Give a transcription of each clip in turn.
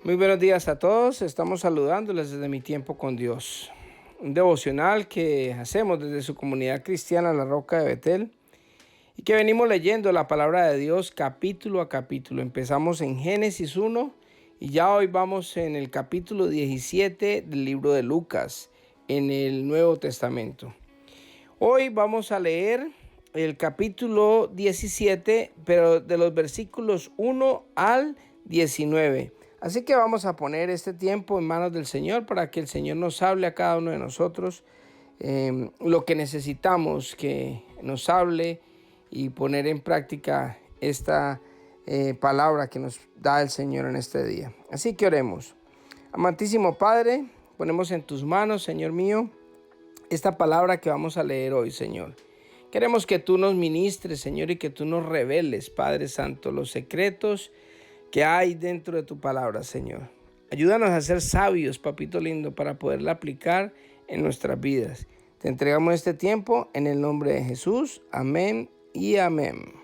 Muy buenos días a todos, estamos saludándoles desde Mi Tiempo con Dios, un devocional que hacemos desde su comunidad cristiana La Roca de Betel y que venimos leyendo la palabra de Dios capítulo a capítulo. Empezamos en Génesis 1 y ya hoy vamos en el capítulo 17 del libro de Lucas, en el Nuevo Testamento. Hoy vamos a leer el capítulo 17, pero de los versículos 1 al 19. Así que vamos a poner este tiempo en manos del Señor para que el Señor nos hable a cada uno de nosotros lo que necesitamos que nos hable y poner en práctica esta palabra que nos da el Señor en este día. Así que oremos. Amantísimo Padre, ponemos en tus manos, Señor mío, esta palabra que vamos a leer hoy, Señor. Queremos que tú nos ministres, Señor, y que tú nos reveles, Padre Santo, los secretos que hay dentro de tu palabra, Señor. Ayúdanos a ser sabios, papito lindo, para poderla aplicar en nuestras vidas. Te entregamos este tiempo en el nombre de Jesús. Amén y amén.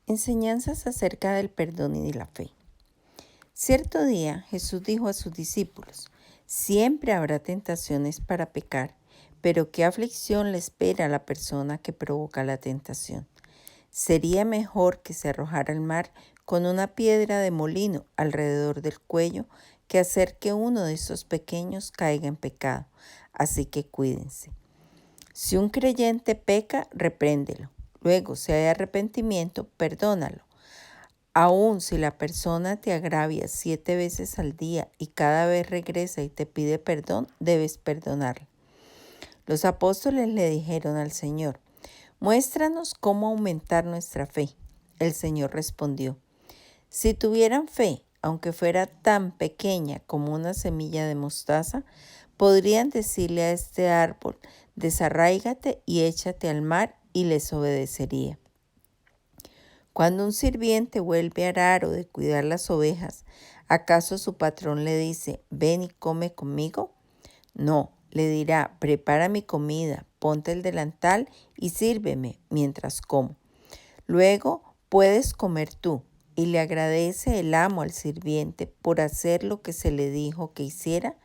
Enseñanzas acerca del perdón y de la fe. Cierto día Jesús dijo a sus discípulos: siempre habrá tentaciones para pecar, pero ¿qué aflicción le espera a la persona que provoca la tentación? Sería mejor que se arrojara al mar con una piedra de molino alrededor del cuello que hacer que uno de esos pequeños caiga en pecado. Así que cuídense. Si un creyente peca, repréndelo. Luego, si hay arrepentimiento, perdónalo. Aun si la persona te agravia 7 veces al día y cada vez regresa y te pide perdón, debes perdonarla. Los apóstoles le dijeron al Señor: muéstranos cómo aumentar nuestra fe. El Señor respondió: si tuvieran fe, aunque fuera tan pequeña como una semilla de mostaza, podrían decirle a este árbol: desarráigate y échate al mar, y les obedecería. Cuando un sirviente vuelve a arar o de cuidar las ovejas, ¿acaso su patrón le dice: ven y come conmigo? No, le dirá: prepara mi comida, ponte el delantal y sírveme mientras como. Luego puedes comer tú. ¿Y le agradece el amo al sirviente por hacer lo que se le dijo que hiciera?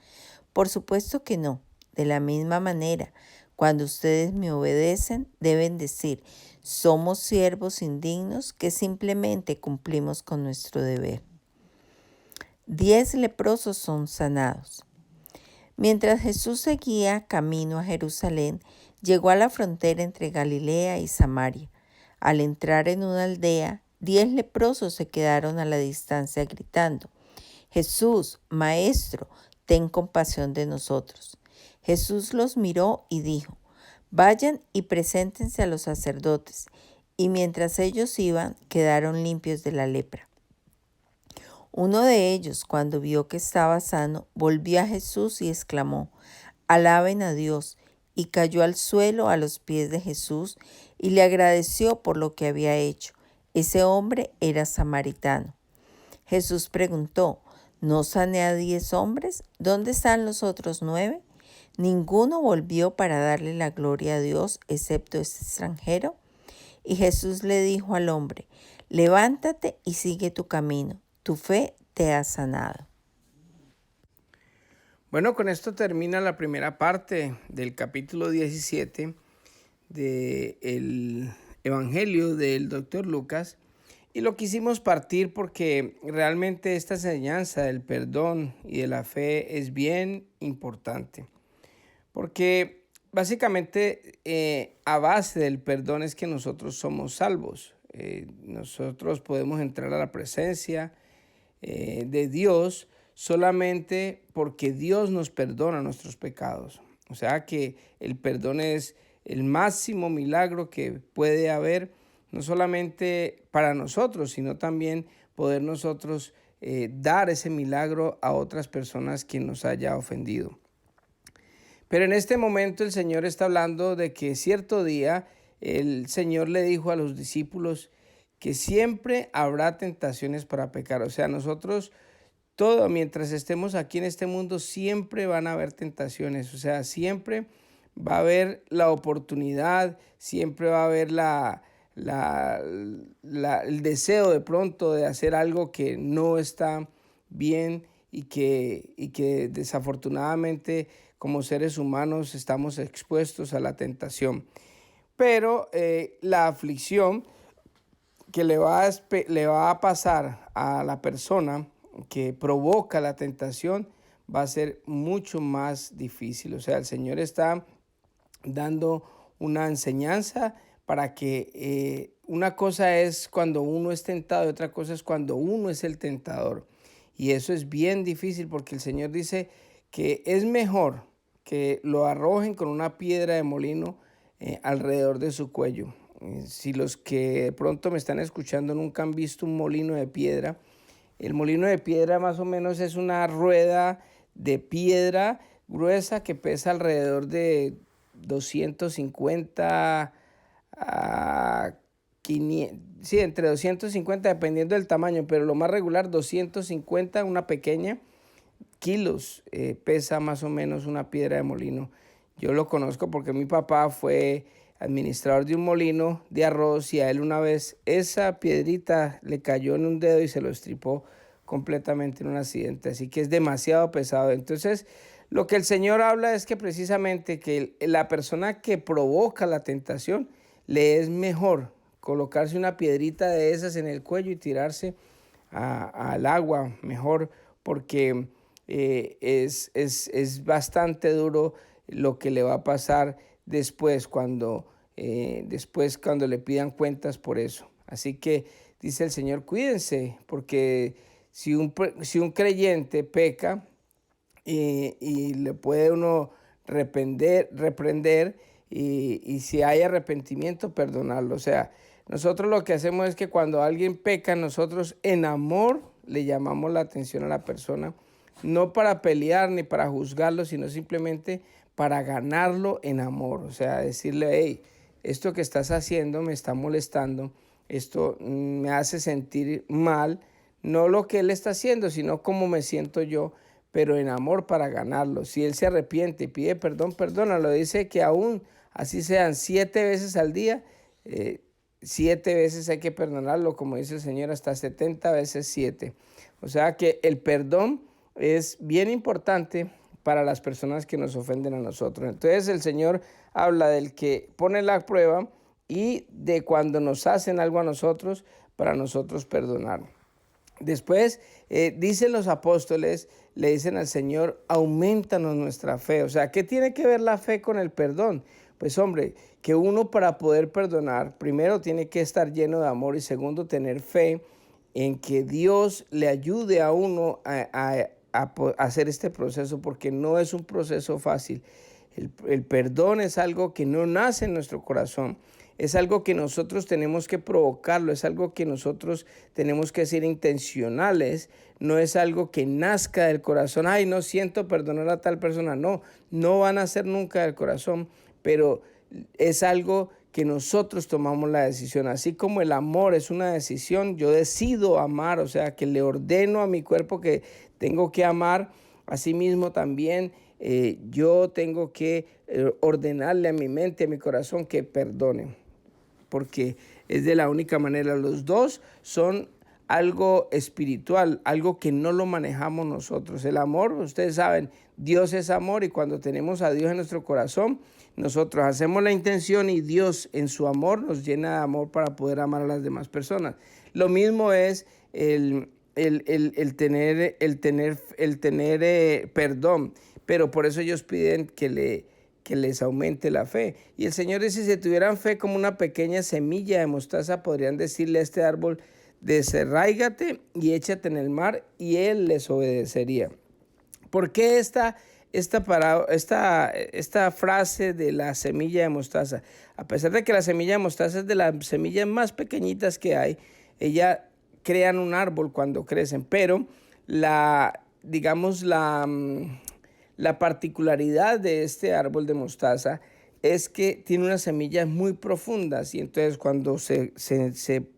Por supuesto que no. De la misma manera, cuando ustedes me obedecen, deben decir: somos siervos indignos que simplemente cumplimos con nuestro deber. 10 leprosos son sanados. Mientras Jesús seguía camino a Jerusalén, llegó a la frontera entre Galilea y Samaria. Al entrar en una aldea, 10 leprosos se quedaron a la distancia gritando: Jesús, Maestro, ten compasión de nosotros. Jesús los miró y dijo: vayan y preséntense a los sacerdotes. Y mientras ellos iban, quedaron limpios de la lepra. Uno de ellos, cuando vio que estaba sano, volvió a Jesús y exclamó: alaben a Dios, y cayó al suelo a los pies de Jesús y le agradeció por lo que había hecho. Ese hombre era samaritano. Jesús preguntó: ¿no sané a 10 hombres? ¿Dónde están los otros 9? ¿Ninguno volvió para darle la gloria a Dios excepto este extranjero? Y Jesús le dijo al hombre: levántate y sigue tu camino. Tu fe te ha sanado. Bueno, con esto termina la primera parte del capítulo 17 del Evangelio del Dr. Lucas. Y lo quisimos partir porque realmente esta enseñanza del perdón y de la fe es bien importante. Porque básicamente a base del perdón es que nosotros somos salvos. Nosotros podemos entrar a la presencia de Dios solamente porque Dios nos perdona nuestros pecados. O sea que el perdón es el máximo milagro que puede haber, no solamente para nosotros, sino también poder nosotros dar ese milagro a otras personas que nos haya ofendido. Pero en este momento el Señor está hablando de que cierto día el Señor le dijo a los discípulos que siempre habrá tentaciones para pecar. O sea, nosotros todo, mientras estemos aquí en este mundo, siempre van a haber tentaciones, o sea, siempre va a haber la oportunidad, siempre va a haber el deseo de pronto de hacer algo que no está bien y que desafortunadamente como seres humanos estamos expuestos a la tentación. Pero la aflicción que le va a pasar a la persona que provoca la tentación va a ser mucho más difícil. O sea, el Señor está dando una enseñanza para que una cosa es cuando uno es tentado y otra cosa es cuando uno es el tentador. Y eso es bien difícil porque el Señor dice que es mejor que lo arrojen con una piedra de molino alrededor de su cuello. Si los que de pronto me están escuchando nunca han visto un molino de piedra, el molino de piedra más o menos es una rueda de piedra gruesa que pesa alrededor de 250 a 500, sí, entre 250 dependiendo del tamaño, pero lo más regular 250, una pequeña, kilos pesa más o menos una piedra de molino. Yo lo conozco porque mi papá fue administrador de un molino de arroz y a él una vez esa piedrita le cayó en un dedo y se lo estripó completamente en un accidente. Así que es demasiado pesado. Entonces, lo que el Señor habla es que precisamente que la persona que provoca la tentación le es mejor colocarse una piedrita de esas en el cuello y tirarse al agua, mejor porque es bastante duro lo que le va a pasar después cuando le pidan cuentas por eso. Así que dice el Señor, cuídense, porque si un creyente peca y le puede uno reprender y si hay arrepentimiento, perdonarlo. O sea, nosotros lo que hacemos es que cuando alguien peca, nosotros en amor le llamamos la atención a la persona, no para pelear ni para juzgarlo, sino simplemente para ganarlo en amor. O sea, decirle, hey, esto que estás haciendo me está molestando, esto me hace sentir mal, no lo que él está haciendo, sino cómo me siento yo, pero en amor para ganarlo. Si él se arrepiente y pide perdón, perdónalo. Dice que aún así sean 7 veces al día, 7 veces hay que perdonarlo, como dice el Señor, hasta 70 veces 7. O sea que el perdón es bien importante para las personas que nos ofenden a nosotros. Entonces el Señor habla del que pone la prueba y de cuando nos hacen algo a nosotros, para nosotros perdonar. Después dicen los apóstoles, le dicen al Señor, aumentanos nuestra fe. O sea, ¿qué tiene que ver la fe con el perdón? Pues hombre, que uno para poder perdonar, primero tiene que estar lleno de amor y segundo tener fe en que Dios le ayude a uno a hacer este proceso, porque no es un proceso fácil. El perdón es algo que no nace en nuestro corazón, es algo que nosotros tenemos que provocarlo, es algo que nosotros tenemos que ser intencionales, no es algo que nazca del corazón. Ay, no siento perdonar a tal persona. No va a nacer nunca del corazón, pero es algo que nosotros tomamos la decisión. Así como el amor es una decisión, yo decido amar, o sea, que le ordeno a mi cuerpo que tengo que amar. Asimismo también yo tengo que ordenarle a mi mente, a mi corazón que perdone, porque es de la única manera. Los dos son algo espiritual, algo que no lo manejamos nosotros. El amor, ustedes saben, Dios es amor y cuando tenemos a Dios en nuestro corazón, nosotros hacemos la intención y Dios en su amor nos llena de amor para poder amar a las demás personas. Lo mismo es el tener perdón, pero por eso ellos piden que les aumente la fe. Y el Señor dice, si tuvieran fe como una pequeña semilla de mostaza, podrían decirle a este árbol, desarráigate y échate en el mar, y él les obedecería. ¿Por qué esta frase de la semilla de mostaza? A pesar de que la semilla de mostaza es de las semillas más pequeñitas que hay, ella crean un árbol cuando crecen, pero la particularidad de este árbol de mostaza, es que tiene unas semillas muy profundas y entonces cuando se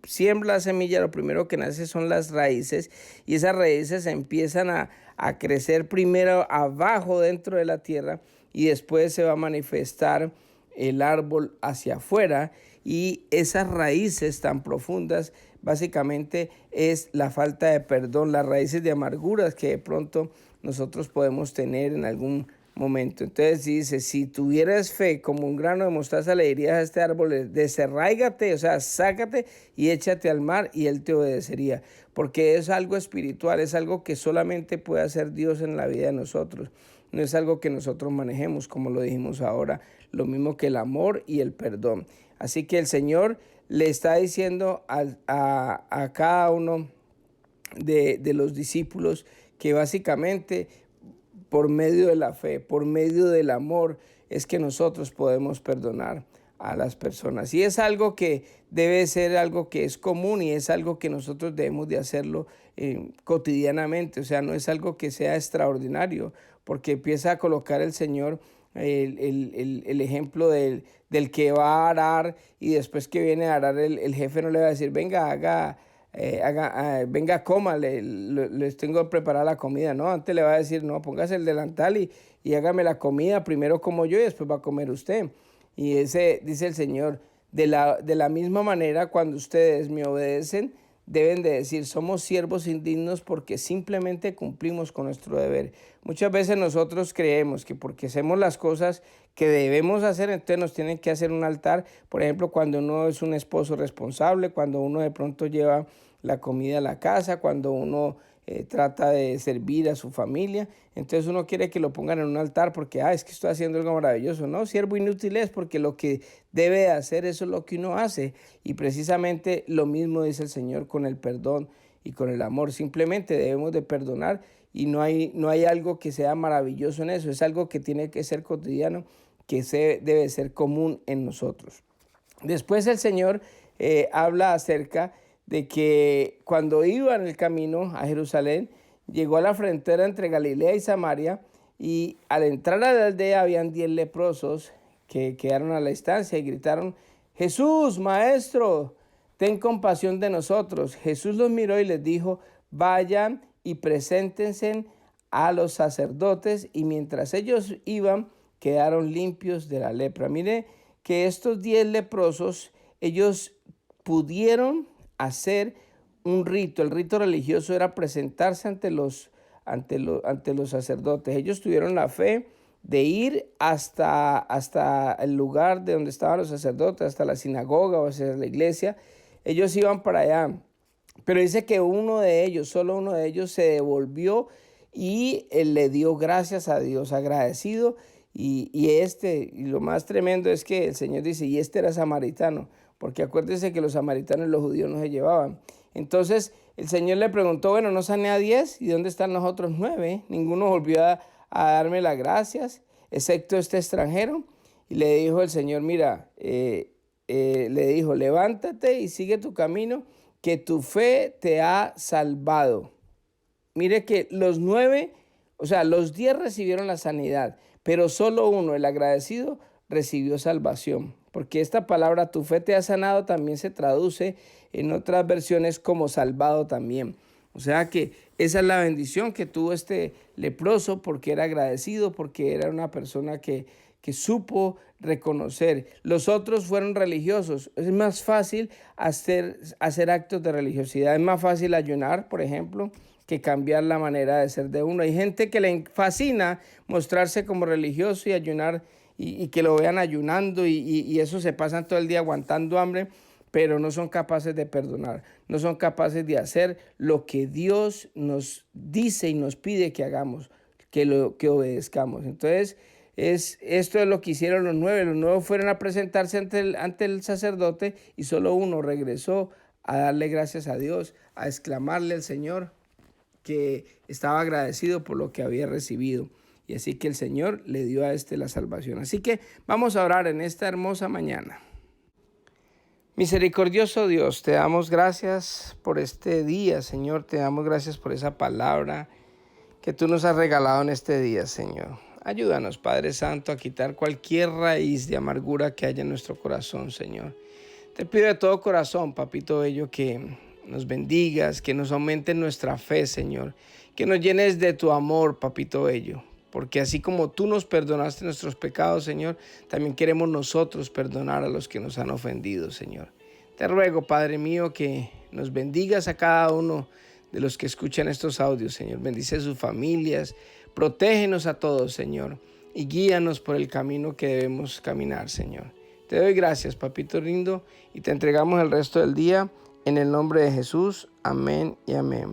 siembra la semilla, lo primero que nace son las raíces y esas raíces empiezan a crecer primero abajo dentro de la tierra y después se va a manifestar el árbol hacia afuera, y esas raíces tan profundas básicamente es la falta de perdón, las raíces de amarguras que de pronto nosotros podemos tener en algún momento. Entonces dice, si tuvieras fe como un grano de mostaza, le dirías a este árbol, desarráigate, o sea, sácate y échate al mar y él te obedecería, porque es algo espiritual, es algo que solamente puede hacer Dios en la vida de nosotros. No es algo que nosotros manejemos, como lo dijimos ahora, lo mismo que el amor y el perdón. Así que el Señor le está diciendo a cada uno de los discípulos que básicamente por medio de la fe, por medio del amor, es que nosotros podemos perdonar a las personas. Y es algo que debe ser algo que es común y es algo que nosotros debemos de hacerlo cotidianamente. O sea, no es algo que sea extraordinario, porque empieza a colocar el Señor el ejemplo del que va a arar y después que viene a arar el jefe no le va a decir, venga, venga, coma, les tengo preparada la comida, ¿no? Antes le va a decir, no, póngase el delantal y hágame la comida, primero como yo y después va a comer usted. Y ese, dice el Señor, de la misma manera, cuando ustedes me obedecen, deben de decir, somos siervos indignos porque simplemente cumplimos con nuestro deber. Muchas veces nosotros creemos que porque hacemos las cosas que debemos hacer, entonces nos tienen que hacer un altar. Por ejemplo, cuando uno es un esposo responsable, cuando uno de pronto lleva la comida a la casa, cuando uno trata de servir a su familia, entonces uno quiere que lo pongan en un altar porque, es que estoy haciendo algo maravilloso. No, siervo inútil es, porque lo que debe hacer, eso es lo que uno hace. Y precisamente lo mismo dice el Señor con el perdón y con el amor. Simplemente debemos de perdonar y no hay algo que sea maravilloso en eso. Es algo que tiene que ser cotidiano, que debe ser común en nosotros. Después el Señor habla acerca de que cuando iba en el camino a Jerusalén, llegó a la frontera entre Galilea y Samaria, y al entrar a la aldea habían 10 leprosos que quedaron a la distancia y gritaron, Jesús, Maestro, ten compasión de nosotros. Jesús los miró y les dijo, vayan y preséntense a los sacerdotes, y mientras ellos iban, quedaron limpios de la lepra. Mire que estos 10 leprosos, ellos pudieron hacer un rito. El rito religioso era presentarse ante los sacerdotes. Ellos tuvieron la fe de ir hasta el lugar de donde estaban los sacerdotes, hasta la sinagoga o hacia la iglesia. Ellos iban para allá. Pero dice que solo uno de ellos se devolvió y él le dio gracias a Dios, agradecido. Y lo más tremendo es que el Señor dice, y este era samaritano, porque acuérdense que los samaritanos y los judíos no se llevaban. Entonces el Señor le preguntó, bueno, ¿no sané a 10? ¿Y dónde están los otros 9? Ninguno volvió a darme las gracias, excepto este extranjero. Y le dijo el Señor, mira, le dijo, levántate y sigue tu camino, que tu fe te ha salvado. Mire que los 9, o sea, los 10 recibieron la sanidad, pero solo uno, el agradecido, recibió salvación. Porque esta palabra, tu fe te ha sanado, también se traduce en otras versiones como salvado también. O sea que esa es la bendición que tuvo este leproso, porque era agradecido, porque era una persona que supo reconocer. Los otros fueron religiosos. Es más fácil hacer actos de religiosidad. Es más fácil ayunar, por ejemplo, que cambiar la manera de ser de uno. Hay gente que le fascina mostrarse como religioso y ayunar y que lo vean ayunando y eso, se pasan todo el día aguantando hambre, pero no son capaces de perdonar, no son capaces de hacer lo que Dios nos dice y nos pide que hagamos, que obedezcamos. Entonces, esto es lo que hicieron los 9. Los 9 fueron a presentarse ante el sacerdote y solo uno regresó a darle gracias a Dios, a exclamarle al Señor que estaba agradecido por lo que había recibido. Y así que el Señor le dio a la salvación. Así que vamos a orar en esta hermosa mañana. Misericordioso Dios, te damos gracias por este día, Señor. Te damos gracias por esa palabra que tú nos has regalado en este día, Señor. Ayúdanos, Padre Santo, a quitar cualquier raíz de amargura que haya en nuestro corazón, Señor. Te pido de todo corazón, Papito Bello, que nos bendigas, que nos aumente nuestra fe, Señor. Que nos llenes de tu amor, Papito Bello. Porque así como tú nos perdonaste nuestros pecados, Señor, también queremos nosotros perdonar a los que nos han ofendido, Señor. Te ruego, Padre mío, que nos bendigas a cada uno de los que escuchan estos audios, Señor. Bendice a sus familias, protégenos a todos, Señor, y guíanos por el camino que debemos caminar, Señor. Te doy gracias, Papito lindo, y te entregamos el resto del día en el nombre de Jesús. Amén y amén.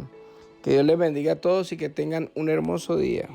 Que Dios les bendiga a todos y que tengan un hermoso día.